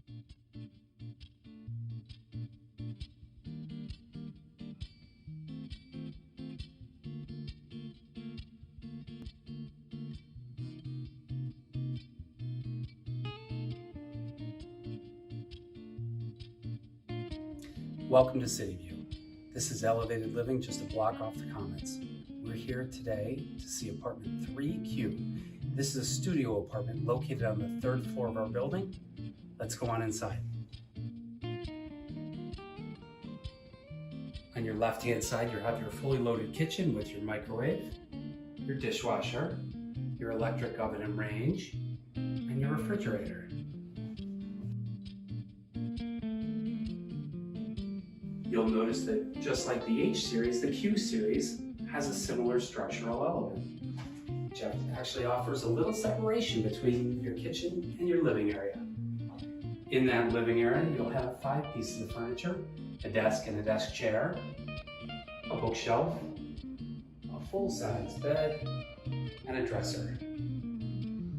Welcome to Cityview. This is elevated living just a block off the Commons. We're here today to see apartment 3Q. This is a studio apartment located on the third floor of our building. Let's go on inside. On your left-hand side, you have your fully loaded kitchen with your microwave, your dishwasher, your electric oven and range, and your refrigerator. You'll notice that just like the H series, the Q series has a similar structural element, which actually offers a little separation between your kitchen and your living area. In that living area, you'll have 5 pieces of furniture, a desk and a desk chair, a bookshelf, a full-size bed, and a dresser.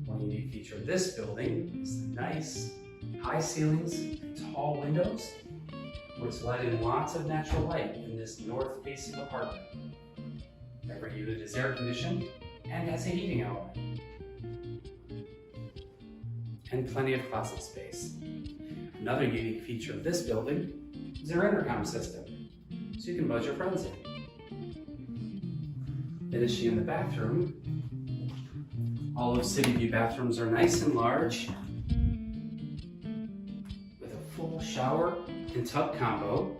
One unique feature of this building is the nice high ceilings and tall windows, which let in lots of natural light in this north-facing apartment. Every unit is air-conditioned and has a heating element. And plenty of closet space. Another unique feature of this building is our intercom system, so you can buzz your friends in. Finishing in the bathroom, all of Cityview bathrooms are nice and large, with a full shower and tub combo,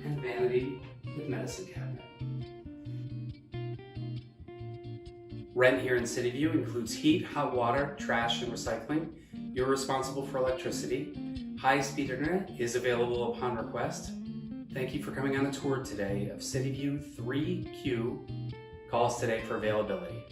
and vanity with medicine cabinet. Rent here in Cityview includes heat, hot water, trash, and recycling. You're responsible for electricity. High-speed internet is available upon request. Thank you for coming on the tour today of Cityview 3Q. Call us today for availability.